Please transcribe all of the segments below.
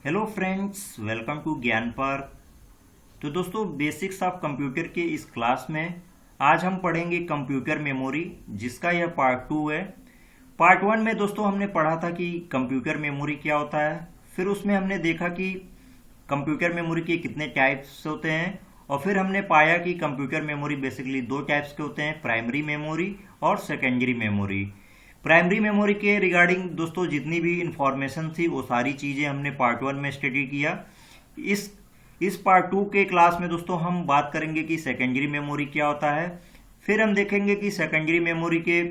Hello friends, welcome to ज्ञान park. तो दोस्तों, बेसिक्स ऑफ कंप्यूटर के इस क्लास में आज हम पढ़ेंगे कंप्यूटर मेमोरी, जिसका यह पार्ट 2 है। पार्ट 1 में दोस्तों हमने पढ़ा था कि कंप्यूटर मेमोरी क्या होता है। फिर उसमें हमने देखा कि कंप्यूटर मेमोरी के कितने टाइप्स होते हैं, और फिर हमने पाया कि कंप्यूटर मेमोरी बेसिकली दो टाइप्स के होते हैं, प्राइमरी मेमोरी और सेकेंडरी मेमोरी। प्राइमरी मेमोरी के रिगार्डिंग दोस्तों जितनी भी इंफॉर्मेशन थी वो सारी चीज़ें हमने पार्ट 1 में स्टडी किया। इस पार्ट 2 के क्लास में दोस्तों हम बात करेंगे कि सेकेंडरी मेमोरी क्या होता है। फिर हम देखेंगे कि सेकेंडरी मेमोरी के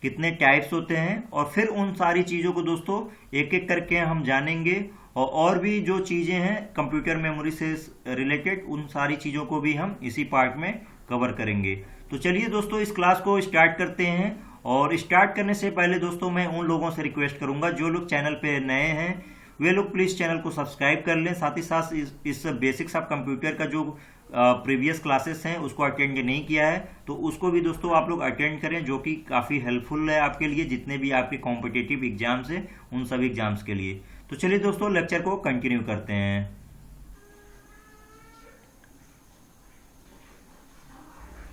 कितने टाइप्स होते हैं, और फिर उन सारी चीज़ों को दोस्तों एक एक करके हम जानेंगे। और भी जो चीज़ें हैं कंप्यूटर मेमोरी से रिलेटेड, उन सारी चीज़ों को भी हम इसी पार्ट में कवर करेंगे। तो चलिए दोस्तों, इस क्लास को स्टार्ट करते हैं। और स्टार्ट करने से पहले दोस्तों मैं उन लोगों से रिक्वेस्ट करूंगा जो लोग चैनल पे नए हैं, वे लोग प्लीज़ चैनल को सब्सक्राइब कर लें। साथ ही साथ इस बेसिक्स ऑफ कंप्यूटर का जो प्रीवियस क्लासेस हैं उसको अटेंड नहीं किया है तो उसको भी दोस्तों आप लोग अटेंड करें, जो कि काफ़ी हेल्पफुल है आपके लिए, जितने भी आपके कॉम्पिटिटिव एग्जाम्स हैं उन सभी एग्जाम्स के लिए। तो चलिए दोस्तों, लेक्चर को कंटिन्यू करते हैं।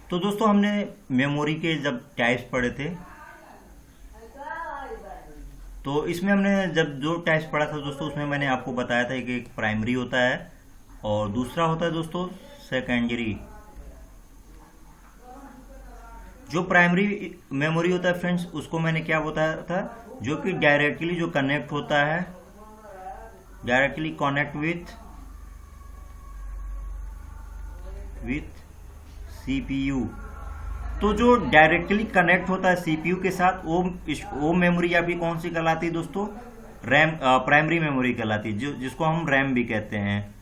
तो दोस्तों, हमने मेमोरी के जब टाइप्स पढ़े थे, तो इसमें हमने जब जो टाइप्स पढ़ा था दोस्तों, उसमें मैंने आपको बताया था कि एक प्राइमरी होता है और दूसरा होता है दोस्तों सेकेंडरी। जो प्राइमरी मेमोरी होता है फ्रेंड्स, उसको मैंने क्या बताया था, जो कि डायरेक्टली जो कनेक्ट होता है, डायरेक्टली कनेक्ट विथ सीपीयू। तो जो डायरेक्टली कनेक्ट होता है सीपीयू के साथ, वो मेमोरी आपकी कौन सी कहलाती है दोस्तों, रैम, प्राइमरी मेमोरी कहलाती है, जिसको हम रैम भी कहते हैं।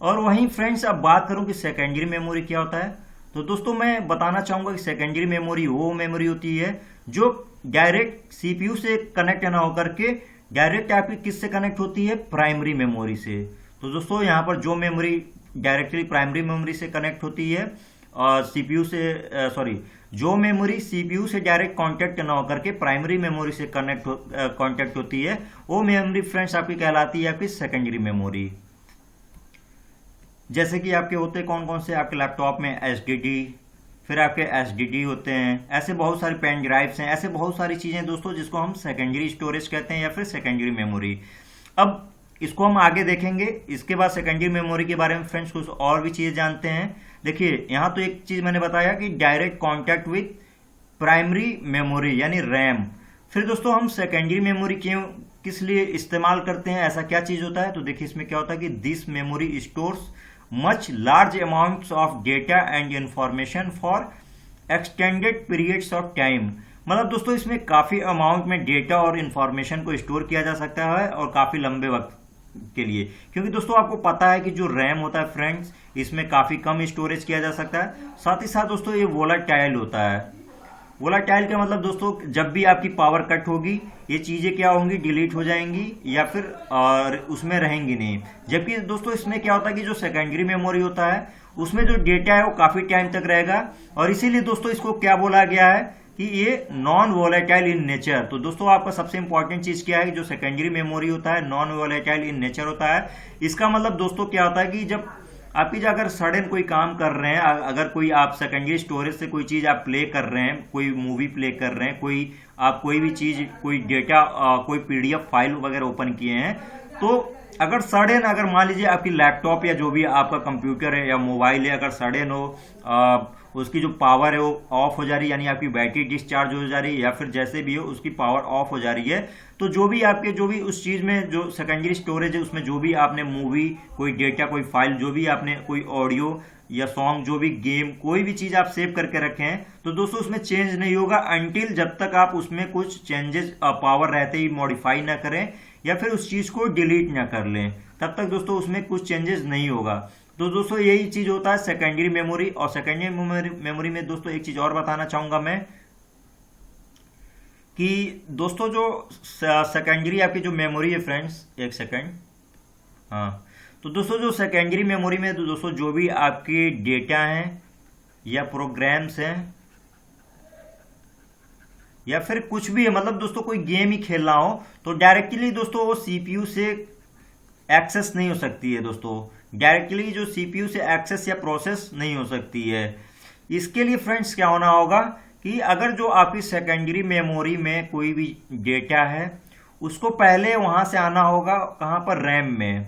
और वहीं फ्रेंड्स, अब बात करूं कि सेकेंडरी मेमोरी क्या होता है, तो दोस्तों मैं बताना चाहूंगा कि सेकेंडरी मेमोरी वो मेमोरी होती है जो डायरेक्ट सीपीयू से कनेक्ट ना होकर के डायरेक्ट आपकी किससे कनेक्ट होती है, प्राइमरी मेमोरी से। तो दोस्तों यहाँ पर जो मेमोरी डायरेक्टली प्राइमरी मेमोरी से कनेक्ट होती है और जो मेमोरी सीपीयू से डायरेक्ट कांटेक्ट ना होकर के प्राइमरी मेमोरी से कांटेक्ट होती है, वो मेमोरी फ्रेंड्स आपकी कहलाती है आपकी सेकेंडरी मेमोरी। जैसे कि आपके होते कौन कौन से, आपके लैपटॉप में एसडीडी, फिर आपके एसडीडी होते हैं, ऐसे बहुत सारी पेन ड्राइव्स हैं, ऐसे बहुत सारी चीजें दोस्तों जिसको हम सेकेंडरी स्टोरेज कहते हैं या फिर सेकेंडरी मेमोरी। अब इसको हम आगे देखेंगे। इसके बाद सेकेंडरी मेमोरी के बारे में फ्रेंड्स कुछ और भी चीजें जानते हैं। देखिए, यहाँ तो एक चीज मैंने बताया कि direct contact with primary memory यानी रैम। फिर दोस्तों हम सेकेंडरी मेमोरी क्यों किस लिए इस्तेमाल करते हैं, ऐसा क्या चीज होता है, तो देखिए इसमें क्या होता है कि this memory stores much large amounts of data and information for extended periods of time. मतलब दोस्तों इसमें काफी अमाउंट में डेटा और इंफॉर्मेशन को स्टोर किया जा सकता है और काफी लंबे वक्त के लिए, क्योंकि दोस्तों आपको पता है कि जो रैम होता है फ्रेंड्स, इसमें काफी कम स्टोरेज किया जा सकता है। साथ ही साथ दोस्तों ये वोलाटाइल होता है। वोलाटाइल का मतलब दोस्तों, जब भी आपकी पावर कट होगी ये चीजें क्या होंगी, डिलीट हो जाएंगी या फिर उसमें रहेंगी नहीं। जबकि दोस्तों इसमें क्या होता है कि जो सेकेंडरी मेमोरी होता है उसमें जो डेटा है वो काफी टाइम तक रहेगा, और इसीलिए दोस्तों इसको क्या बोला गया है कि ये नॉन वोलेटाइल इन नेचर। तो दोस्तों आपका सबसे इंपॉर्टेंट चीज क्या है कि जो सेकेंडरी मेमोरी होता है नॉन वोलेटाइल इन नेचर होता है। इसका मतलब दोस्तों क्या होता है कि जब आपकी अगर सडन कोई काम कर रहे हैं, अगर कोई आप सेकेंडरी स्टोरेज से कोई चीज आप प्ले कर रहे हैं, कोई मूवी प्ले कर रहे हैं, कोई भी चीज, कोई डेटा, कोई पीडीएफ फाइल वगैरह ओपन किए हैं, तो अगर सडन, अगर मान लीजिए आपकी लैपटॉप या जो भी आपका कंप्यूटर है या मोबाइल है, अगर सडन हो उसकी जो पावर है वो ऑफ हो जा रही है, यानी आपकी बैटरी डिस्चार्ज हो जा रही है, या फिर जैसे भी हो उसकी पावर ऑफ हो जा रही है, तो जो भी उस चीज में जो सेकेंडरी स्टोरेज है उसमें जो भी आपने मूवी, कोई डेटा, कोई फाइल, जो भी आपने कोई ऑडियो या सॉन्ग, जो भी गेम, कोई भी चीज आप सेव करके रखे हैं, तो दोस्तों उसमें चेंज नहीं होगा अनटिल जब तक आप उसमें कुछ चेंजेस पावर रहते ही मॉडिफाई ना करें या फिर उस चीज को डिलीट ना कर लें, तब तक दोस्तों उसमें कुछ चेंजेस नहीं होगा। तो दोस्तों यही चीज होता है सेकेंडरी मेमोरी। और सेकेंडरी मेमोरी में दोस्तों एक चीज और बताना चाहूंगा मैं कि दोस्तों जो सेकेंडरी आपकी जो मेमोरी है फ्रेंड्स, एक सेकेंड, हाँ, तो दोस्तों जो सेकेंडरी मेमोरी में दोस्तों जो भी आपके डेटा हैं या प्रोग्राम्स हैं या फिर कुछ भी है, मतलब दोस्तों कोई गेम ही खेलना हो तो डायरेक्टली दोस्तों वो सीपीयू से एक्सेस नहीं हो सकती है दोस्तों, डायरेक्टली जो सीपीयू से एक्सेस या प्रोसेस नहीं हो सकती है। इसके लिए फ्रेंड्स क्या होना होगा कि अगर जो आपकी सेकेंडरी मेमोरी में कोई भी डेटा है उसको पहले वहां से आना होगा, कहां पर, रैम में,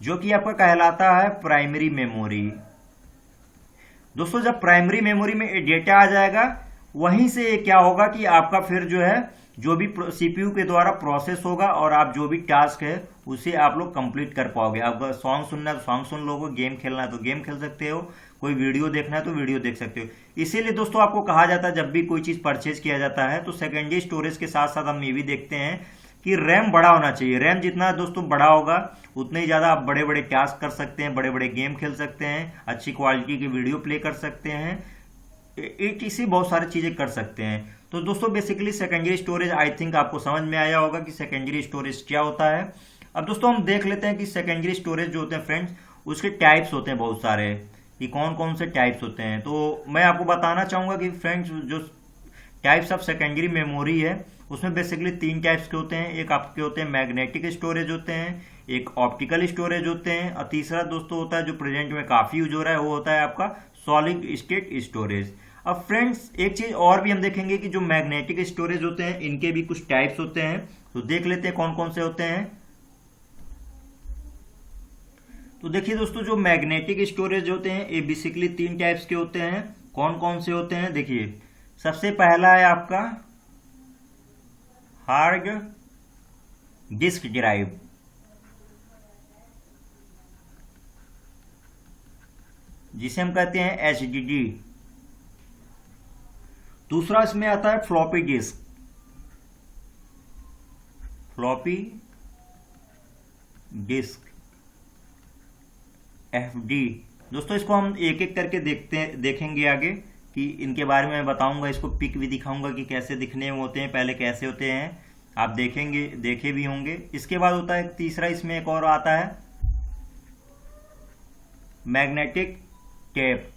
जो कि आपका कहलाता है प्राइमरी मेमोरी। दोस्तों जब प्राइमरी मेमोरी में डेटा आ जाएगा वहीं से क्या होगा कि आपका फिर जो है जो भी सीपीयू के द्वारा प्रोसेस होगा और आप जो भी टास्क है उसे आप लोग कंप्लीट कर पाओगे। आपको सॉन्ग सुनना है तो सॉन्ग सुन लोगे, गेम खेलना है तो गेम खेल सकते हो, कोई वीडियो देखना है तो वीडियो देख सकते हो। इसीलिए दोस्तों आपको कहा जाता है जब भी कोई चीज परचेज किया जाता है तो सेकेंडरी स्टोरेज के साथ साथ हम ये भी देखते हैं कि रैम बड़ा होना चाहिए। रैम जितना दोस्तों बड़ा होगा उतने ही ज्यादा आप बड़े बड़े टास्क कर सकते हैं, बड़े बड़े गेम खेल सकते हैं, अच्छी क्वालिटी की वीडियो प्ले कर सकते हैं, इसी बहुत सारी चीजें कर सकते हैं। तो दोस्तों basically secondary storage I think आपको समझ में आया होगा कि सेकेंडरी स्टोरेज क्या होता है। अब दोस्तों हम देख लेते हैं कि सेकेंडरी स्टोरेज जो होते हैं फ्रेंड्स उसके टाइप्स होते हैं बहुत सारे, कि कौन कौन से टाइप्स होते हैं। तो मैं आपको बताना चाहूंगा कि फ्रेंड्स जो टाइप्स ऑफ सेकेंडरी मेमोरी है उसमें बेसिकली 3 टाइप्स के होते हैं। एक आपके होते हैं मैग्नेटिक स्टोरेज होते हैं, एक ऑप्टिकल स्टोरेज होते हैं, और तीसरा दोस्तों होता है जो प्रेजेंट में काफी यूज हो रहा है वो होता है आपका सॉलिड स्टेट स्टोरेज। अब फ्रेंड्स एक चीज और भी हम देखेंगे कि जो मैग्नेटिक स्टोरेज होते हैं इनके भी कुछ टाइप्स होते हैं, तो देख लेते हैं कौन कौन से होते हैं। तो देखिए दोस्तों जो मैग्नेटिक स्टोरेज होते हैं ये बेसिकली 3 टाइप्स के होते हैं। कौन कौन से होते हैं देखिए, सबसे पहला है आपका हार्ड डिस्क ड्राइव, जिसे हम कहते हैं एचडीडी। दूसरा इसमें आता है floppy disk, floppy disk FD. दोस्तों इसको हम एक एक करके देखेंगे आगे कि इनके बारे में मैं बताऊंगा, इसको पिक भी दिखाऊंगा कि कैसे दिखने में होते हैं, पहले कैसे होते हैं, आप देखेंगे, देखे भी होंगे। इसके बाद होता है तीसरा, इसमें एक और आता है मैग्नेटिक टेप।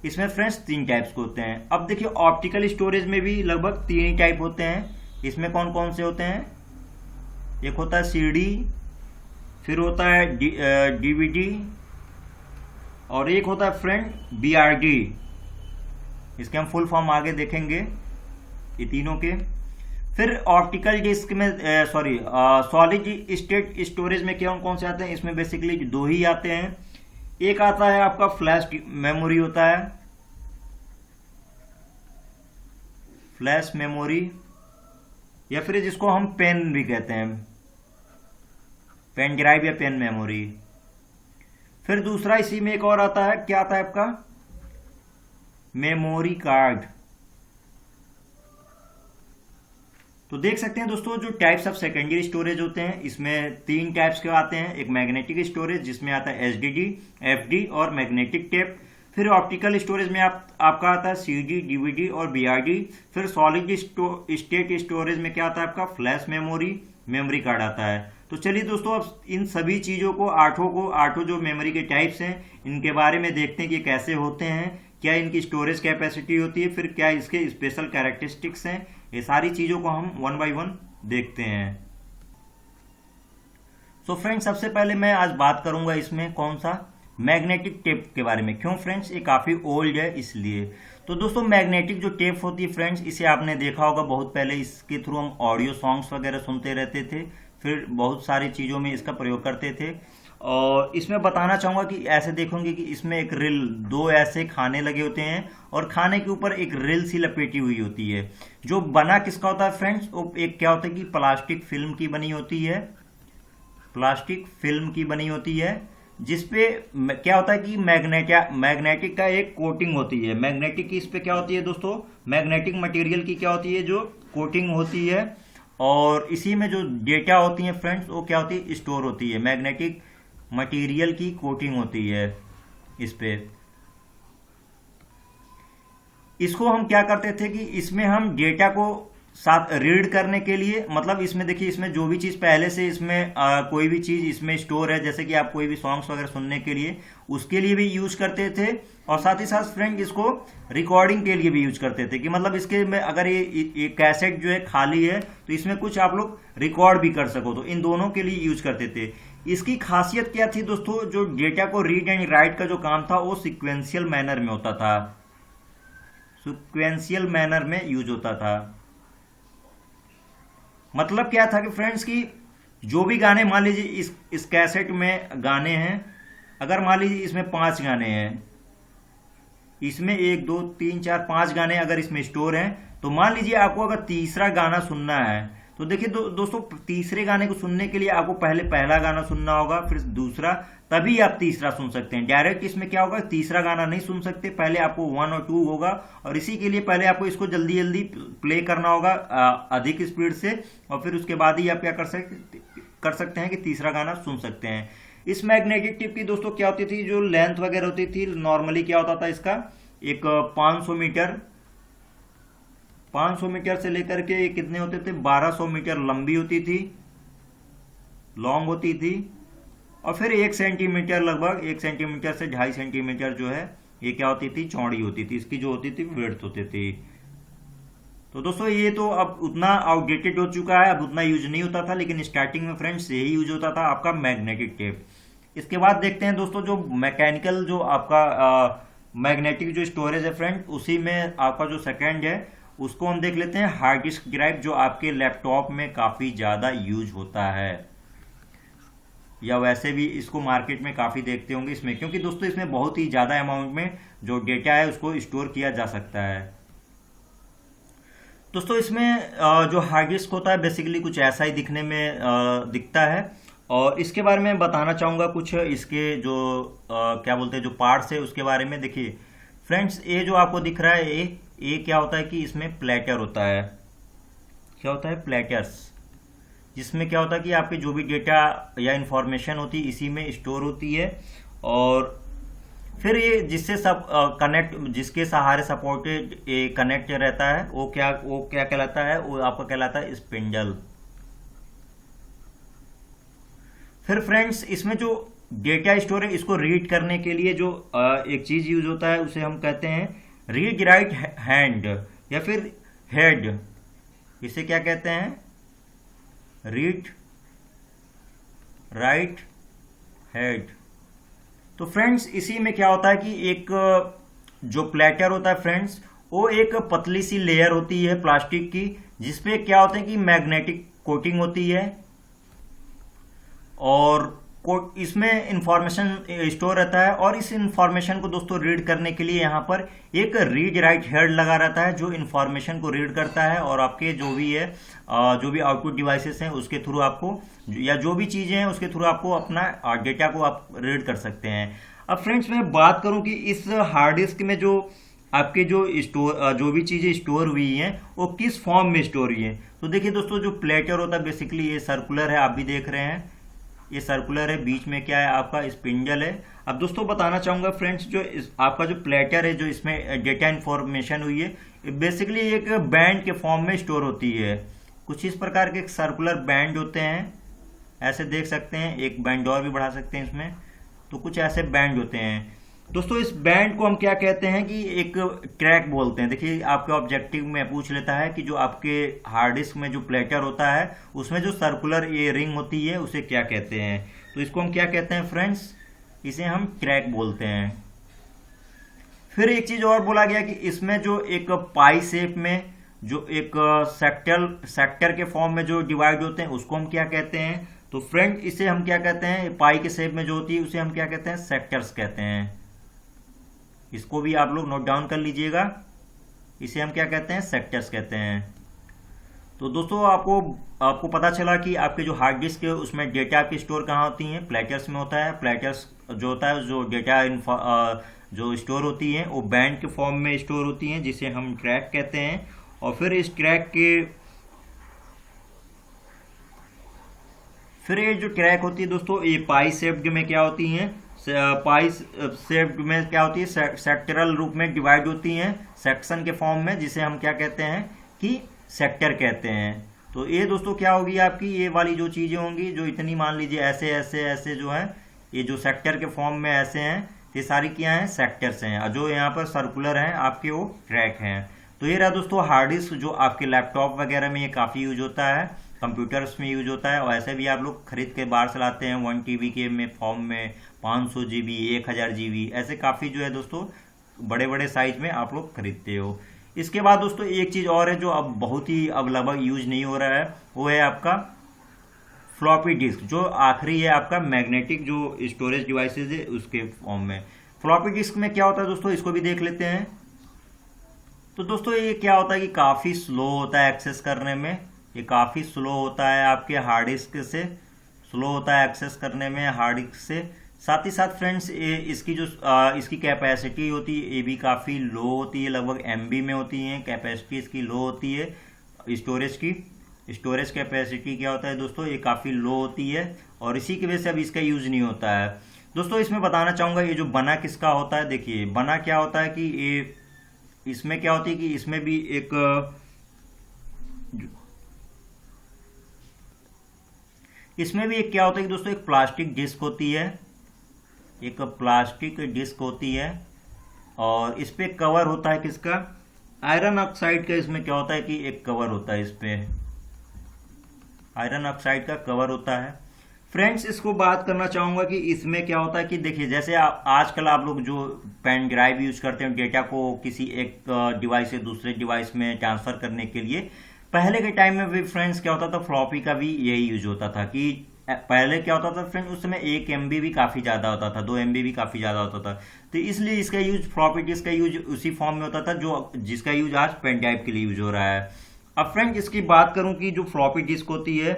इसमें फ्रेंड्स 3 टाइप्स के होते हैं। अब देखिए ऑप्टिकल स्टोरेज में भी लगभग 3 ही टाइप होते हैं। इसमें कौन कौन से होते हैं, एक होता है सीडी, फिर होता है डीवीडी, और एक होता है फ्रेंड बीआरडी। इसके हम फुल फॉर्म आगे देखेंगे ये तीनों के। फिर ऑप्टिकल डिस्क में सॉलिड स्टेट स्टोरेज में कौन कौन से आते हैं, इसमें बेसिकली 2 ही आते हैं। एक आता है आपका फ्लैश मेमोरी होता है, फ्लैश मेमोरी, या फिर जिसको हम पेन भी कहते हैं, पेन ड्राइव या पेन मेमोरी। फिर दूसरा इसी में एक और आता है, क्या आता है आपका मेमोरी कार्ड। तो देख सकते हैं दोस्तों जो टाइप्स ऑफ सेकेंडरी स्टोरेज होते हैं इसमें 3 टाइप्स के आते हैं। एक मैग्नेटिक स्टोरेज जिसमें आता है एचडीडी, एफडी और मैग्नेटिक टेप। फिर ऑप्टिकल स्टोरेज में आपका आता है सीडी, डीवीडी और बीआरडी। फिर सॉलिड स्टेट स्टोरेज में क्या आता है आपका फ्लैश मेमोरी, मेमोरी कार्ड आता है। तो चलिए दोस्तों अब इन सभी चीजों को आठों जो मेमोरी के टाइप्स हैं इनके बारे में देखते हैं कि कैसे होते हैं, क्या इनकी स्टोरेज कैपेसिटी होती है, फिर क्या इसके स्पेशल कैरेक्टरिस्टिक्स हैं। ये सारी चीजों को हम 1 बाय 1 देखते हैं। सो फ्रेंड्स सबसे पहले मैं आज बात करूंगा इसमें कौन सा, मैग्नेटिक टेप के बारे में। क्यों फ्रेंड्स, ये काफी ओल्ड है इसलिए। तो दोस्तों मैग्नेटिक जो टेप होती है फ्रेंड्स, इसे आपने देखा होगा बहुत पहले, इसके थ्रू हम ऑडियो सॉन्ग्स वगैरह सुनते रहते थे, फिर बहुत सारी चीजों में इसका प्रयोग करते थे। और इसमें बताना चाहूंगा कि ऐसे देखोगे कि इसमें एक रिल, 2 ऐसे खाने लगे होते हैं और खाने के ऊपर एक रिल सी लपेटी हुई होती है। जो बना किसका होता है फ्रेंड्स, वो एक क्या होता है कि प्लास्टिक फिल्म की बनी होती है, प्लास्टिक फिल्म की बनी होती है, जिसपे क्या होता है कि मैग्नेटिक का एक कोटिंग होती है। मैग्नेटिक की इस पे क्या होती है दोस्तों, मैग्नेटिक मटेरियल की क्या होती है, जो कोटिंग होती है, और इसी में जो डेटा होती है फ्रेंड्स वो क्या होती है, स्टोर होती है। मैग्नेटिक मटेरियल की कोटिंग होती है इस पे। इसको हम क्या करते थे कि इसमें हम डेटा को साथ रीड करने के लिए, मतलब इसमें देखिए, इसमें जो भी चीज़ पहले से इसमें कोई भी चीज़ इसमें स्टोर है, जैसे कि आप कोई भी सॉन्ग्स वगैरह सुनने के लिए उसके लिए भी यूज करते थे, और साथ ही साथ फ्रेंड इसको रिकॉर्डिंग के लिए भी यूज करते थे, कि मतलब इसके में अगर ये कैसेट जो है खाली है तो इसमें कुछ आप लोग रिकॉर्ड भी कर सको, तो इन दोनों के लिए यूज करते थे। इसकी खासियत क्या थी दोस्तों, जो डेटा को रीड एंड राइट का जो काम था वो सिक्वेंशियल मैनर में होता था, सिक्वेंशियल मैनर में यूज होता था। मतलब क्या था कि फ्रेंड्स की जो भी गाने, मान लीजिए इस कैसेट में गाने हैं, अगर मान लीजिए इसमें 5 गाने हैं, इसमें 1 2 3 4 5 गाने अगर इसमें स्टोर हैं, तो मान लीजिए आपको अगर तीसरा गाना सुनना है, तो देखिए दोस्तों, तीसरे गाने को सुनने के लिए आपको पहले पहला गाना सुनना होगा, फिर दूसरा, तभी आप तीसरा सुन सकते हैं। डायरेक्ट इसमें क्या होगा, तीसरा गाना नहीं सुन सकते, पहले आपको 1 और 2 होगा, और इसी के लिए पहले आपको इसको जल्दी जल्दी प्ले करना होगा अधिक स्पीड से, और फिर उसके बाद ही आप क्या कर सकते हैं कि तीसरा गाना सुन सकते हैं। इस मैग्नेटिक टिप की दोस्तों क्या होती थी, जो लेंथ वगैरह होती थी, नॉर्मली क्या होता था इसका, एक 500 मीटर से लेकर के कितने होते थे, 1200 मीटर लंबी होती थी, लॉन्ग होती थी, और फिर 1 सेंटीमीटर, लगभग 1 सेंटीमीटर से 2.5 सेंटीमीटर जो है ये क्या होती थी, चौड़ी होती थी, इसकी जो होती थी विड्थ होती थी। तो दोस्तों ये तो अब उतना आउटडेटेड हो चुका है, अब उतना यूज नहीं होता था, लेकिन स्टार्टिंग में फ्रेंड्स यही यूज होता था आपका मैग्नेटिक टेप। इसके बाद देखते हैं दोस्तों, जो मैकेनिकल जो आपका मैग्नेटिक जो स्टोरेज है फ्रेंड, उसी में आपका जो सेकेंड है उसको हम देख लेते हैं, हार्ड डिस्क ड्राइव, जो आपके लैपटॉप में काफ़ी ज़्यादा यूज होता है, या वैसे भी इसको मार्केट में काफ़ी देखते होंगे इसमें, क्योंकि दोस्तों इसमें बहुत ही ज़्यादा अमाउंट में जो डेटा है उसको स्टोर किया जा सकता है। दोस्तों इसमें जो हार्ड डिस्क होता है बेसिकली कुछ ऐसा ही दिखने में दिखता है, और इसके बारे में बताना चाहूँगा कुछ, इसके जो क्या बोलते हैं जो पार्ट्स है उसके बारे में। देखिए फ्रेंड्स, ये जो आपको दिख रहा है, ये क्या होता है कि इसमें प्लेटर होता है, क्या होता है, प्लेटर्स, जिसमें क्या होता है कि आपके जो भी डेटा या इंफॉर्मेशन होती है इसी में स्टोर होती है, और फिर ये जिससे सब कनेक्ट, जिसके सहारे सपोर्टेड ये कनेक्ट रहता है, वो क्या कहलाता है, वो आपका कहलाता है स्पिंडल। फिर फ्रेंड्स इसमें जो डेटा स्टोर है इसको रीड करने के लिए जो एक चीज यूज होता है उसे हम कहते हैं रीड राइट हैंड, या फिर हेड, इसे क्या कहते हैं, रीड राइट हेड। तो फ्रेंड्स इसी में क्या होता है कि एक जो प्लेटर होता है फ्रेंड्स, वो एक पतली सी लेयर होती है प्लास्टिक की, जिसपे क्या होता है कि मैग्नेटिक कोटिंग होती है, और इसमें इंफॉर्मेशन स्टोर रहता है, और इस इंफॉर्मेशन को दोस्तों रीड करने के लिए यहाँ पर एक रीड राइट हेड लगा रहता है, जो इंफॉर्मेशन को रीड करता है, और आपके जो भी है जो भी आउटपुट डिवाइसेस हैं उसके थ्रू आपको, या जो भी चीजें हैं उसके थ्रू आपको अपना डेटा को आप रीड कर सकते हैं। अब फ्रेंड्स मैं बात करूं कि इस हार्ड डिस्क में जो आपके जो भी चीजें स्टोर हुई हैं वो किस फॉर्म में स्टोर हुई हैं। तो देखिए दोस्तों, जो प्लेटर होता है बेसिकली ये सर्कुलर है, आप भी देख रहे हैं ये सर्कुलर है, बीच में क्या है आपका स्पिंडल है। अब दोस्तों बताना चाहूंगा फ्रेंड्स, जो आपका जो प्लेटर है, जो इसमें डेटा इंफॉर्मेशन हुई है, बेसिकली एक बैंड के फॉर्म में स्टोर होती है। कुछ इस प्रकार के सर्कुलर बैंड होते हैं, ऐसे देख सकते हैं, एक बैंड और भी बढ़ा सकते हैं इसमें, तो कुछ ऐसे बैंड होते हैं दोस्तों। इस बैंड को हम क्या कहते हैं कि एक ट्रैक बोलते हैं। देखिए आपके ऑब्जेक्टिव में पूछ लेता है कि जो आपके हार्ड डिस्क में जो प्लेटर होता है उसमें जो सर्कुलर ये रिंग होती है उसे क्या कहते हैं, तो इसको हम क्या कहते हैं फ्रेंड्स, इसे हम ट्रैक बोलते हैं। फिर एक चीज और बोला गया कि इसमें जो एक पाई शेप में जो एक सेक्टर के फॉर्म में जो डिवाइड होते हैं उसको हम क्या कहते हैं, तो फ्रेंड इसे हम क्या कहते हैं, पाई के शेप में जो होती है उसे हम क्या कहते हैं, सेक्टर्स कहते हैं। इसको भी आप लोग नोट डाउन कर लीजिएगा, इसे हम क्या कहते हैं, सेक्टर्स कहते हैं। तो दोस्तों आपको पता चला कि आपके जो हार्ड डिस्क है उसमें डेटा आपकी स्टोर कहाँ होती हैं, प्लेटर्स में होता है। प्लेटर्स जो होता है, जो डेटा जो स्टोर होती है वो बैंड के फॉर्म में स्टोर होती हैं, जिसे हम ट्रैक कहते हैं। और फिर इस ट्रैक के फिर ये जो ट्रैक होती है दोस्तों, ये पाई शेप्ड में क्या होती हैं, पाई शेप्ड में क्या होती है, सेक्टरल रूप में डिवाइड होती हैं, सेक्शन के फॉर्म में, जिसे हम क्या कहते हैं कि सेक्टर कहते हैं। तो ये दोस्तों क्या होगी आपकी, ये वाली जो चीज़ें होंगी जो इतनी मान लीजिए ऐसे ऐसे ऐसे जो है, ये जो सेक्टर के फॉर्म में ऐसे हैं, ये सारी क्या हैं, सेक्टर्स हैं। और जो यहाँ पर सर्कुलर हैं आपके वो ट्रैक हैं। तो ये रहा दोस्तों हार्ड डिस्क, जो आपके लैपटॉप वगैरह में ये काफ़ी यूज होता है, कंप्यूटर्स में यूज होता है, और ऐसे भी आप लोग खरीद के बाहर से लाते हैं 1 TB के में फॉर्म में, 500 GB, 1000 GB, ऐसे काफ़ी जो है दोस्तों बड़े बड़े साइज में आप लोग खरीदते हो। इसके बाद दोस्तों एक चीज़ और है जो अब बहुत ही अब लगभग यूज नहीं हो रहा है, वो है आपका फ्लॉपी डिस्क, जो आखिरी है आपका मैग्नेटिक जो स्टोरेज डिवाइसेज है उसके फॉर्म में। फ्लॉपी डिस्क में क्या होता है दोस्तों, इसको भी देख लेते हैं। तो दोस्तों ये क्या होता है कि काफ़ी स्लो होता है एक्सेस करने में, ये काफ़ी स्लो होता है आपके हार्ड डिस्क से, स्लो होता है एक्सेस करने में हार्ड डिस्क से। साथ ही साथ फ्रेंड्स ये इसकी जो इसकी कैपेसिटी होती है ये भी काफ़ी लो होती है, लगभग MB में होती है कैपेसिटी, इसकी लो होती है स्टोरेज की। स्टोरेज कैपेसिटी क्या होता है दोस्तों, ये काफ़ी लो होती है, और इसी की वजह से अब इसका यूज़ नहीं होता है। दोस्तों इसमें बताना चाहूँगा ये जो बना किसका होता है, देखिए बना क्या होता है कि ये इसमें क्या होती है कि इसमें भी एक क्या होता है कि दोस्तों एक प्लास्टिक डिस्क होती है, एक प्लास्टिक डिस्क होती है, और इस पे कवर होता है किसका, आयरन ऑक्साइड का। इसमें क्या होता है कि एक कवर होता है, इस पे आयरन ऑक्साइड का कवर होता है। फ्रेंड्स इसको बात करना चाहूँगा कि इसमें क्या होता है कि देखिए जैसे आजकल आप लोग जो पेन ड्राइव यूज करते हैं डेटा को किसी एक डिवाइस से दूसरे डिवाइस में ट्रांसफ़र करने के लिए, पहले के टाइम में भी फ्रेंड्स क्या होता था, फ्लॉपी का भी यही यूज होता था। कि पहले क्या होता था फ्रेंड्स, उस समय 1 MB भी काफ़ी ज़्यादा होता था, 2 MB भी काफ़ी ज़्यादा होता था। तो इसलिए इसका यूज, फ्लॉपी डिस्क का यूज उसी फॉर्म में होता था जो जिसका यूज आज पेन ड्राइव के लिए यूज हो रहा है। अब फ्रेंड्स इसकी बात करूं कि जो फ्लॉपी डिस्क होती है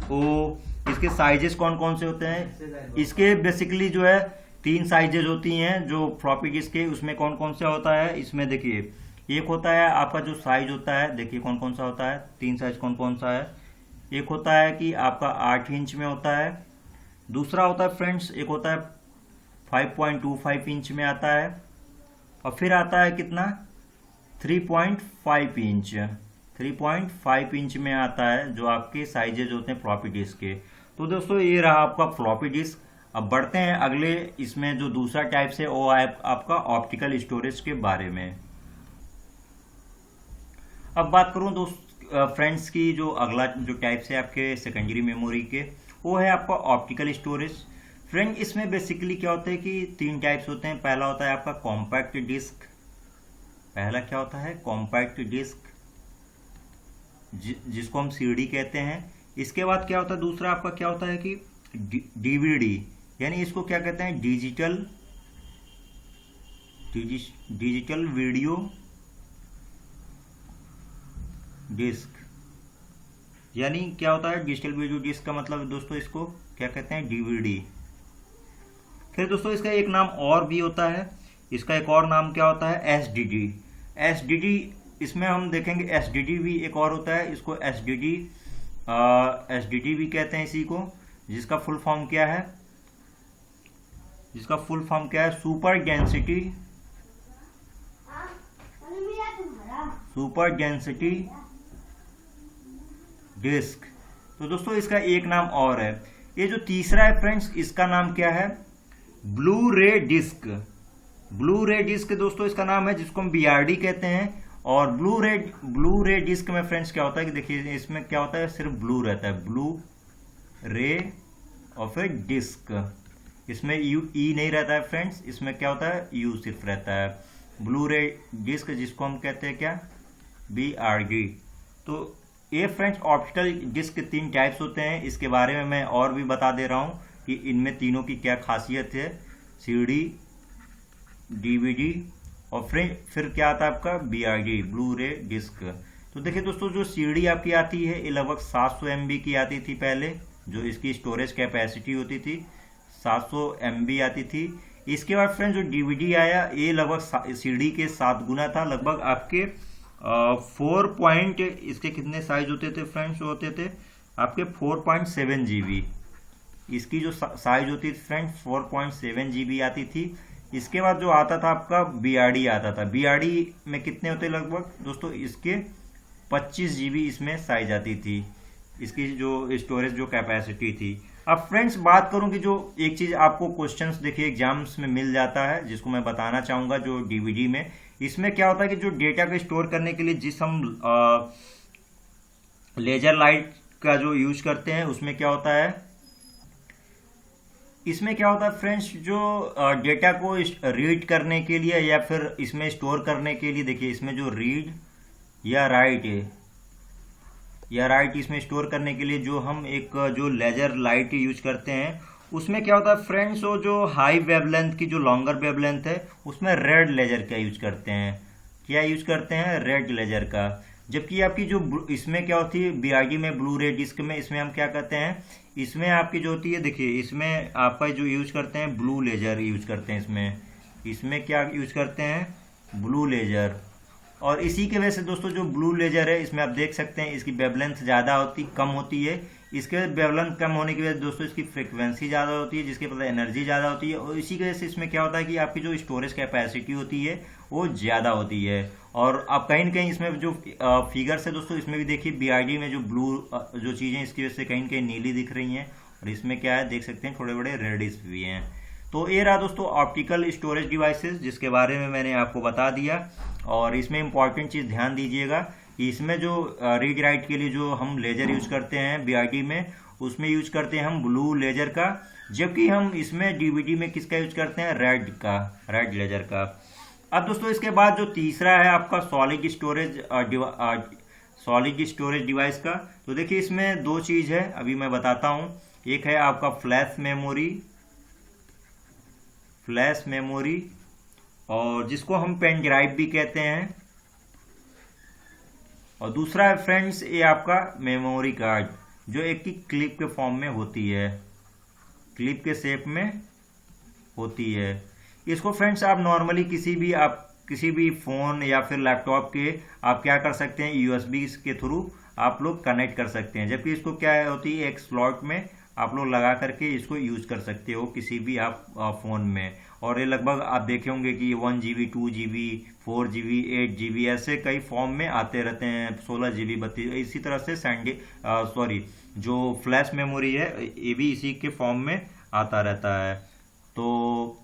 वो इसके साइजेस कौन कौन से होते हैं, इसके बेसिकली जो है 3 साइजेस होती हैं जो फ्लॉपी डिस्क के। उसमें कौन कौन सा होता है, इसमें देखिए एक होता है आपका जो साइज होता है, देखिए कौन कौन सा होता है, 3 साइज कौन कौन सा है। एक होता है कि आपका 8 इंच में होता है, दूसरा होता है फ्रेंड्स एक होता है 5.25 इंच में आता है, और फिर आता है कितना 3.5 इंच, 3.5 इंच में आता है जो आपके साइजेज होते हैं फ्लॉपी डिस्क के। तो दोस्तों ये रहा आपका फ्लॉपी डिस्क। अब बढ़ते हैं अगले, इसमें जो दूसरा टाइप से वो है आपका ऑप्टिकल स्टोरेज के बारे में। अब बात करूं दोस्त फ्रेंड्स की, जो अगला जो टाइप से आपके सेकेंडरी मेमोरी के, वो है आपका ऑप्टिकल स्टोरेज। फ्रेंड इसमें बेसिकली क्या होता है कि 3 टाइप्स होते हैं। पहला होता है आपका कॉम्पैक्ट डिस्क, पहला क्या होता है कॉम्पैक्ट डिस्क जिसको हम CD कहते हैं। इसके बाद क्या होता है दूसरा आपका क्या होता है कि DVD, यानी इसको क्या कहते हैं डिजिटल वीडियो डिस्क, यानी क्या होता है डिजिटल वीडियो डिस्क का मतलब दोस्तों इसको क्या कहते हैं DVD। फिर दोस्तों इसका एक नाम और भी होता है, इसका एक और नाम क्या होता है SDD। इसमें हम देखेंगे SDD भी एक और होता है, इसको SDD भी कहते हैं इसी को, जिसका फुल फॉर्म क्या है, सुपर डेंसिटी डिस्क। तो दोस्तों इसका एक नाम और है। ये जो तीसरा है फ्रेंड्स, इसका नाम क्या है ब्लू रे डिस्क। दोस्तों इसका नाम है, जिसको हम BRD कहते हैं। और ब्लू रे डिस्क में फ्रेंड्स क्या होता है कि देखिए इसमें क्या होता है, सिर्फ ब्लू रहता है, ब्लू रे और फिर डिस्क, इसमें ई नहीं रहता है फ्रेंड्स, इसमें क्या होता है यू सिर्फ रहता है। ब्लू रे डिस्क जिसको हम कहते हैं क्या BRD। तो ये फ्रेंड्स ऑप्टिकल डिस्क के 3 टाइप्स होते हैं। इसके बारे में मैं और भी बता दे रहा हूँ कि इनमें तीनों की क्या खासियत है, CD, DVD और फिर क्या आता है आपका BRD, ब्लू रे डिस्क। तो देखिए दोस्तों जो CD आपकी आती है ये लगभग 700 MB की आती थी पहले, जो इसकी स्टोरेज कैपेसिटी होती थी 700 MB आती थी। इसके बाद फ्रेंड्स जो DVD आया ये लगभग CD के 7 गुना था, लगभग आपके 4 पॉइंट, इसके कितने साइज होते थे फ्रेंड्स, होते थे आपके 4.7 GB। इसकी जो साइज होती थी फ्रेंड्स 4.7 GB आती थी। इसके बाद जो आता था आपका BRD आता था, BRD में कितने होते लगभग दोस्तों, इसके 25 GB इसमें साइज आती थी, इसकी जो स्टोरेज जो कैपेसिटी थी। अब फ्रेंड्स बात करूं कि जो एक चीज़ आपको क्वेश्चंस देखिए एग्जाम्स में मिल जाता है, जिसको मैं बताना चाहूँगा, जो डीवीडी में इसमें क्या होता है कि जो डेटा को स्टोर करने के लिए जिस हम लेजर लाइट का जो यूज करते हैं, उसमें क्या होता है, इसमें क्या होता है फ्रेंड्स, जो डेटा को रीड करने के लिए या फिर इसमें स्टोर करने के लिए, देखिए इसमें जो रीड या राइट है या राइट इसमें स्टोर करने के लिए जो हम एक जो लेजर लाइट यूज करते हैं, उसमें क्या होता है फ्रेंड्स, वो जो हाई वेवलेंथ की जो लॉन्गर वेवलेंथ है उसमें रेड लेजर का यूज करते हैं। क्या यूज करते हैं? रेड लेजर का। जबकि आपकी जो इसमें क्या होती है बीआरडी में, ब्लू रे डिस्क में, इसमें हम क्या करते हैं, इसमें आपकी जो होती है, देखिए इसमें आपका जो यूज करते हैं ब्लू लेजर यूज करते हैं। इसमें क्या यूज करते हैं? Blue laser. और इसी के वजह से दोस्तों जो ब्लू लेजर है, इसमें आप देख सकते हैं इसकी वेवलेंथ ज़्यादा कम होती है। इसके वेवलेंथ कम होने की वजह से दोस्तों इसकी फ्रिक्वेंसी ज़्यादा होती है, जिसके पता एनर्जी ज़्यादा होती है। और इसी की वजह से इसमें क्या होता है कि आपकी जो स्टोरेज कैपेसिटी होती है वो ज़्यादा होती है। और आप कहीं न कहीं इसमें जो फिगर्स है दोस्तों, इसमें भी देखिए बीआरडी में जो ब्लू जो चीज़ें, इसकी वजह से कहीं न कहीं नीली दिख रही हैं। और इसमें क्या है, देख सकते हैं थोड़े बड़े रेडिश भी हैं। तो ये रहा दोस्तों ऑप्टिकल स्टोरेज डिवाइसेस, जिसके बारे में मैंने आपको बता दिया। और इसमें इंपॉर्टेंट चीज़ ध्यान दीजिएगा कि इसमें जो रीड राइट के लिए जो हम लेजर यूज करते हैं बीआरडी में, उसमें यूज करते हैं हम ब्लू लेजर का। जबकि हम इसमें डीवीडी में किसका यूज करते हैं? रेड लेजर का। अब दोस्तों इसके बाद जो तीसरा है आपका सॉलिड स्टोरेज डिवाइस का। तो देखिए इसमें दो चीज़ है, अभी मैं बताता हूँ। एक है आपका फ्लैश मेमोरी, और जिसको हम पेन ड्राइव भी कहते हैं। और दूसरा है फ्रेंड्स ये आपका मेमोरी कार्ड, जो एक की क्लिप के फॉर्म में होती है, क्लिप के शेप में होती है। इसको फ्रेंड्स आप नॉर्मली किसी भी फ़ोन या फिर लैपटॉप के आप क्या कर सकते हैं, यूएसबी के थ्रू आप लोग कनेक्ट कर सकते हैं। जबकि इसको क्या होती है, एक स्लॉट में आप लोग लगा करके इसको यूज कर सकते हो किसी भी आप फ़ोन में। और ये लगभग आप देखे होंगे कि 1 GB, 2 GB, 4 GB, 8 GB ऐसे कई फॉर्म में आते रहते हैं, 16 GB, 32, इसी तरह से जो फ्लैश मेमोरी है ये भी इसी के फॉर्म में आता रहता है। तो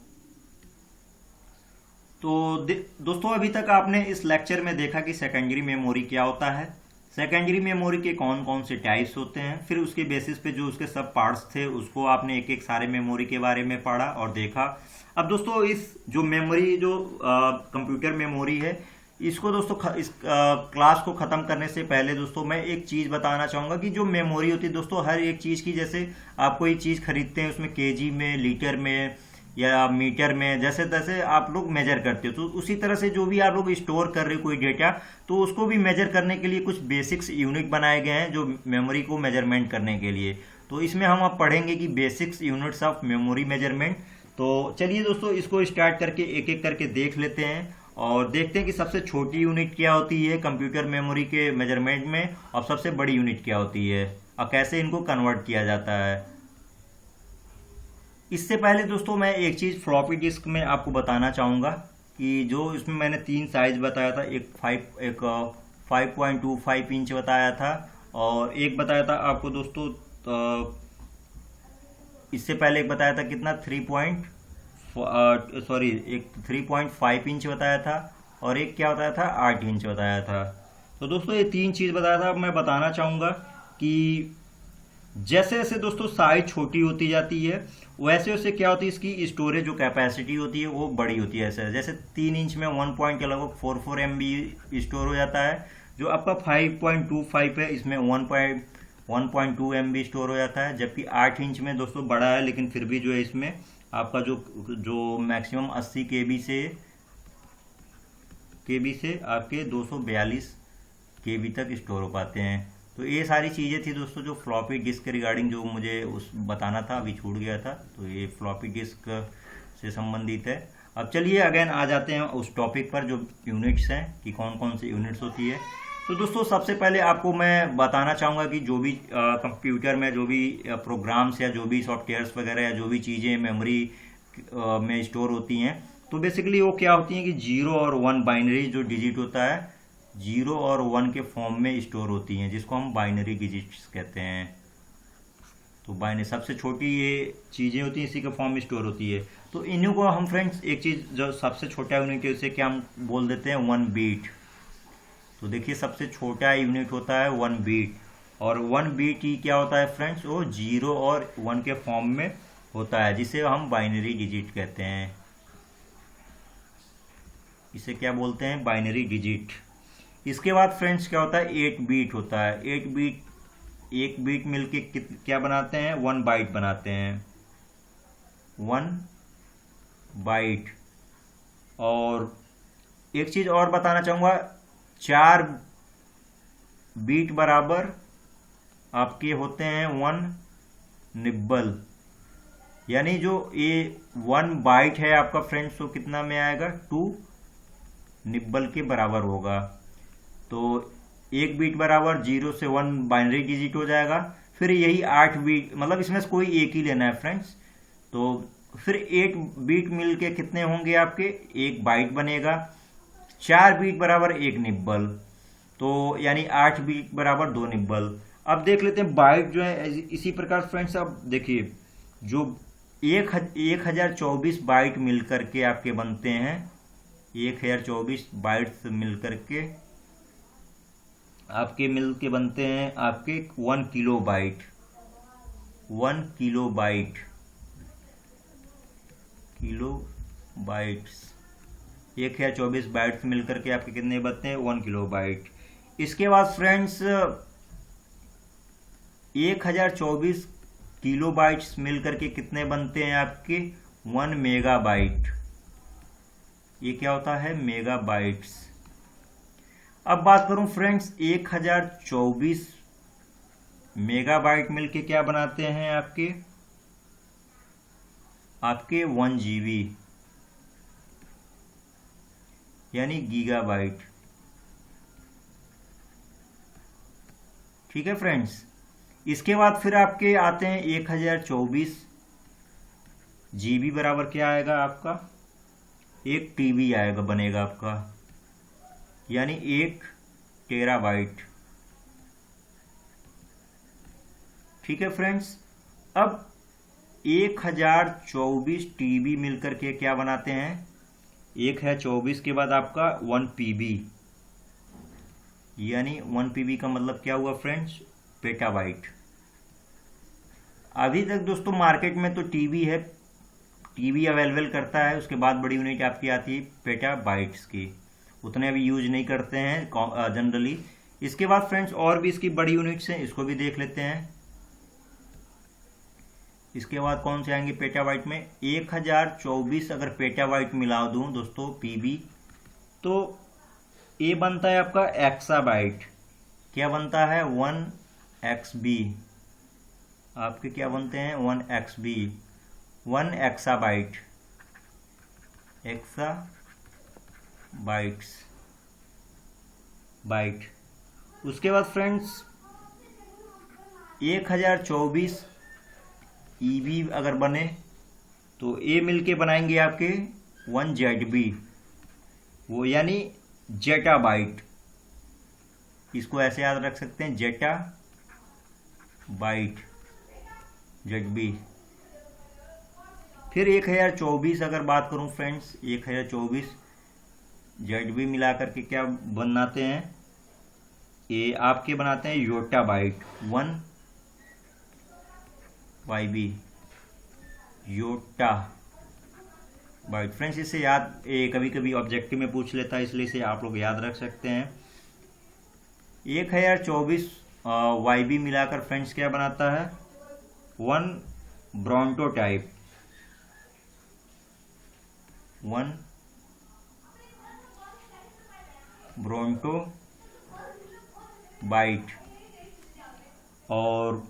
दोस्तों अभी तक आपने इस लेक्चर में देखा कि सेकेंडरी मेमोरी क्या होता है, सेकेंडरी मेमोरी के कौन कौन से टाइप्स होते हैं, फिर उसके बेसिस पे जो उसके सब पार्ट्स थे उसको आपने एक एक सारे मेमोरी के बारे में पढ़ा और देखा। अब दोस्तों इस जो मेमोरी जो कंप्यूटर मेमोरी है, इसको दोस्तों इस क्लास को ख़त्म करने से पहले दोस्तों मैं एक चीज़ बताना चाहूँगा कि जो मेमोरी होती है दोस्तों, हर एक चीज़ की, जैसे आप कोई चीज़ खरीदते हैं उसमें केजी में, लीटर में या मीटर में, जैसे तैसे आप लोग मेजर करते हो। तो उसी तरह से जो भी आप लोग स्टोर कर रहे हो कोई डेटा, तो उसको भी मेजर करने के लिए कुछ बेसिक्स यूनिट बनाए गए हैं जो मेमोरी को मेजरमेंट करने के लिए। तो इसमें हम अब पढ़ेंगे कि basics units of memory measurement. तो चलिए दोस्तों इसको स्टार्ट करके एक एक करके देख लेते हैं और देखते हैं कि सबसे छोटी यूनिट क्या होती है कंप्यूटर मेमोरी के मेजरमेंट में, और सबसे बड़ी यूनिट क्या होती है, और कैसे इनको कन्वर्ट किया जाता है। इससे पहले दोस्तों मैं एक चीज़ फ्लॉपी डिस्क में आपको बताना चाहूँगा कि जो इसमें मैंने 3 साइज बताया था, एक 5.25 इंच बताया था, और एक बताया था आपको दोस्तों इससे पहले एक बताया था कितना, 3.5 इंच बताया था, और एक क्या बताया था, 8 इंच बताया था। तो दोस्तों ये 3 चीज़ बताया था। अब मैं बताना चाहूँगा कि जैसे जैसे दोस्तों साइज छोटी होती जाती है, वैसे वैसे क्या होती है, इसकी स्टोरेज जो कैपेसिटी होती है वो बड़ी होती है। ऐसे जैसे 3 इंच में 1.44 MB स्टोर हो जाता है, जो आपका 5.25 है इसमें 1.2 MB स्टोर हो जाता है। जबकि 8 इंच में दोस्तों बड़ा है, लेकिन फिर भी जो है इसमें आपका जो मैक्सिमम 80 KB से आपके 242 KB तक स्टोर हो पाते हैं। तो ये सारी चीज़ें थी दोस्तों जो फ्लॉपी डिस्क के रिगार्डिंग जो मुझे बताना था, अभी छूट गया था। तो ये फ्लॉपी डिस्क से संबंधित है। अब चलिए अगेन आ जाते हैं उस टॉपिक पर, जो यूनिट्स हैं कि कौन कौन सी यूनिट्स होती है। तो दोस्तों सबसे पहले आपको मैं बताना चाहूँगा कि जो भी कंप्यूटर में जो भी प्रोग्राम्स या जो भी सॉफ्टवेयर्स वगैरह या जो भी चीज़ें मेमोरी में स्टोर होती हैं, तो बेसिकली वो क्या होती हैं कि 0 और 1 बाइनरी जो डिजिट होता है, जीरो और वन के फॉर्म में स्टोर होती हैं, जिसको हम बाइनरी डिजिट्स कहते हैं। तो बाइनरी सबसे छोटी ये चीज़ें होती हैं, इसी के फॉर्म में स्टोर होती है। तो इन्हीं को हम फ्रेंड्स, एक चीज़ जो सबसे छोटा यूनिट है उसे क्या हम बोल देते हैं, 1 बीट। तो देखिए सबसे छोटा यूनिट होता है 1 बीट, और 1 बीट ही क्या होता है फ्रेंड्स, वो जीरो और वन के फॉर्म में होता है, जिसे हम बाइनरी डिजिट कहते हैं। इसे क्या बोलते हैं, बाइनरी डिजिट। इसके बाद फ्रेंड्स क्या होता है, 8 बीट होता है। 8 बीट, एक बीट मिलके क्या बनाते हैं, 1 बाइट बनाते हैं, 1 बाइट। और एक चीज और बताना चाहूंगा, 4 बीट बराबर आपके होते हैं 1 निब्बल। यानी जो ये 1 बाइट है आपका फ्रेंड्स, तो कितना में आएगा, 2 निब्बल के बराबर होगा। तो एक बीट बराबर 0 से 1 बाइनरी डिजिट हो जाएगा। फिर यही 8 बीट, मतलब इसमें से कोई एक ही लेना है फ्रेंड्स। तो फिर 8 बीट मिलके कितने होंगे आपके, 1 बाइट बनेगा। 4 बीट बराबर 1 निब्बल, तो यानी 8 बीट बराबर 2 निब्बल। अब देख लेते हैं बाइट जो है इसी प्रकार फ्रेंड्स। अब देखिए जो 1024 बाइट मिलकर के आपके बनते हैं, 1024 बाइट्स मिलकर के आपके बनते हैं आपके 1 kilo byte. 1 kilo byte, kilo bytes, 1024 bytes मिलकर के आपके कितने बनते हैं, 1 किलो बाइट। इसके बाद फ्रेंड्स 1024 किलो बाइट्स मिलकर के कितने बनते हैं आपके, 1 मेगा बाइट। ये क्या होता है, मेगा बाइट्स। अब बात करूं फ्रेंड्स, 1024 मेगाबाइट मिलके क्या बनाते हैं आपके 1 GB, यानी गीगाबाइट। ठीक है फ्रेंड्स। इसके बाद फिर आपके आते हैं 1024 GB बराबर क्या आएगा आपका, 1 TB आएगा, बनेगा आपका, यानी 1 टेराबाइट। ठीक है फ्रेंड्स। अब 1024 TB मिलकर के क्या बनाते हैं, 1 है 24 के बाद आपका 1 PB, यानी 1 PB का मतलब क्या हुआ फ्रेंड्स, पेटाबाइट। अभी तक दोस्तों मार्केट में तो टीबी है, टीबी अवेलेबल करता है, उसके बाद बड़ी यूनिट आपकी आती है पेटाबाइट्स की, उतने अभी यूज नहीं करते हैं जनरली। इसके बाद फ्रेंड्स और भी इसकी बड़ी यूनिट्स हैं, इसको भी देख लेते हैं। इसके बाद कौन से आएंगे पेटाबाइट में, 1024 अगर पेटाबाइट मिला दूं दोस्तों पीबी, तो ये बनता है आपका एक्साबाइट। क्या बनता है, 1 XB। आपके क्या बनते हैं, 1 XB, 1 एक्साबाइट, एक्साबाइट्स बाइट। उसके बाद फ्रेंड्स 1024 EB अगर बने तो ये मिलके बनाएंगे आपके 1 ZB, वो यानी जेटाबाइट। इसको ऐसे याद रख सकते हैं, जेटा बाइट, ZB। फिर 1024 अगर बात करूं फ्रेंड्स, 1024 ZB मिलाकर के क्या बनाते हैं, ये आपके बनाते हैं yotta byte, 1 YB, yotta byte. Friends इसे याद, कभी कभी ऑब्जेक्टिव में पूछ लेता है, इसलिए इसे आप लोग याद रख सकते हैं। 1024 YB मिलाकर फ्रेंड्स क्या बनाता है, 1 ब्रोंटो टाइप, 1 ब्रोंटो बाइट। और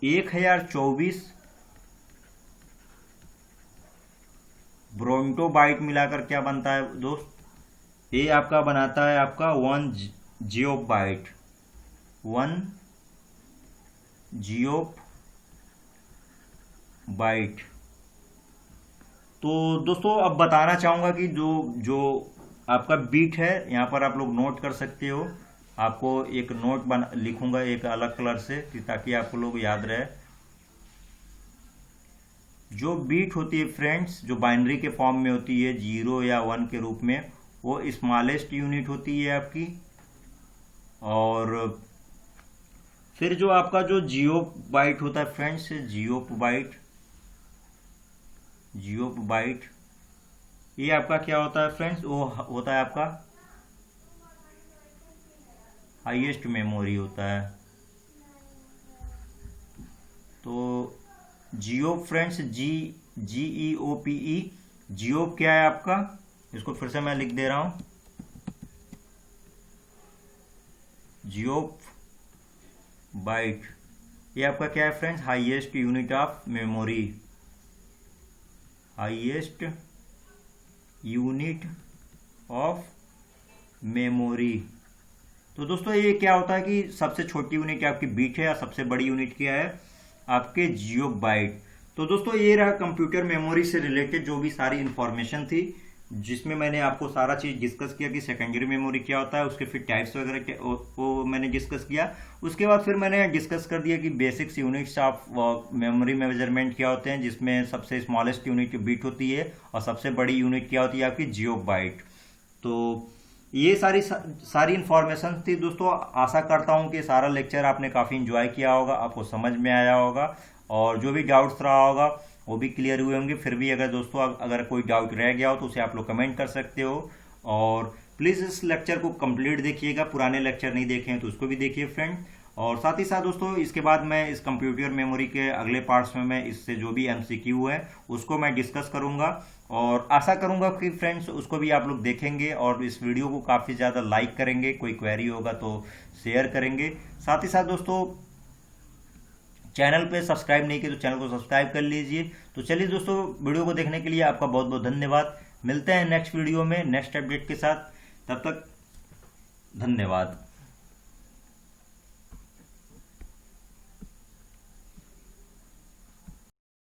1024 ब्रोंटो बाइट मिलाकर क्या बनता है दोस्त, ये आपका बनाता है आपका 1 जियोप बाइट, 1 जियोप बाइट। तो दोस्तों अब बताना चाहूंगा कि जो आपका बीट है, यहाँ पर आप लोग नोट कर सकते हो। आपको एक नोट लिखूंगा एक अलग कलर से ताकि आपको लोग याद रहे। जो बीट होती है फ्रेंड्स, जो बाइनरी के फॉर्म में होती है 0 या 1 के रूप में, वो स्मॉलेस्ट यूनिट होती है आपकी। और फिर जो आपका जो जियोप बाइट होता है फ्रेंड्स, जियोप बाइट, ये आपका क्या होता है फ्रेंड्स, वो होता है आपका हाईएस्ट मेमोरी होता है। तो जियोप फ्रेंड्स, GEOPE, जियोप क्या है आपका, इसको फिर से मैं लिख दे रहा हूं, जियोप बाइट, ये आपका क्या है friends, highest unit of memory, highest unit of memory. तो दोस्तों ये क्या होता है कि सबसे छोटी यूनिट आपकी बीट है और सबसे बड़ी यूनिट क्या है आपके जियोप बाइट। तो दोस्तों ये रहा कंप्यूटर मेमोरी से रिलेटेड जो भी सारी इंफॉर्मेशन थी, जिसमें मैंने आपको सारा चीज डिस्कस किया कि सेकेंडरी मेमोरी क्या होता है, उसके फिर टाइप्स वगैरह वो मैंने डिस्कस किया। उसके बाद फिर मैंने डिस्कस कर दिया कि basics units of memory measurement क्या होते हैं, जिसमें सबसे स्मॉलेस्ट यूनिट बीट होती है और सबसे बड़ी यूनिट क्या होती है आपकी जियोप बाइट। तो ये सारी इंफॉर्मेशन थी दोस्तों। आशा करता हूं कि सारा लेक्चर आपने काफ़ी इंजॉय किया होगा, आपको समझ में आया होगा और जो भी डाउट्स रहा होगा वो भी क्लियर हुए होंगे। फिर भी अगर दोस्तों अगर कोई डाउट रह गया हो तो उसे आप लोग कमेंट कर सकते हो। और प्लीज़ इस लेक्चर को कंप्लीट देखिएगा, पुराने लेक्चर नहीं देखे हैं तो उसको भी देखिए फ्रेंड। और साथ ही साथ दोस्तों इसके बाद मैं इस कंप्यूटर मेमोरी के अगले पार्ट्स में मैं इससे जो भी MCQ है उसको मैं डिस्कस करूंगा और आशा करूंगा कि फ्रेंड्स उसको भी आप लोग देखेंगे और इस वीडियो को काफ़ी ज़्यादा लाइक करेंगे, कोई क्वेरी होगा तो शेयर करेंगे। साथ ही साथ दोस्तों चैनल पे सब्सक्राइब नहीं किया तो चैनल को सब्सक्राइब कर लीजिए। तो चलिए दोस्तों, वीडियो को देखने के लिए आपका बहुत बहुत धन्यवाद। मिलते हैं नेक्स्ट वीडियो में नेक्स्ट अपडेट के साथ, तब तक धन्यवाद।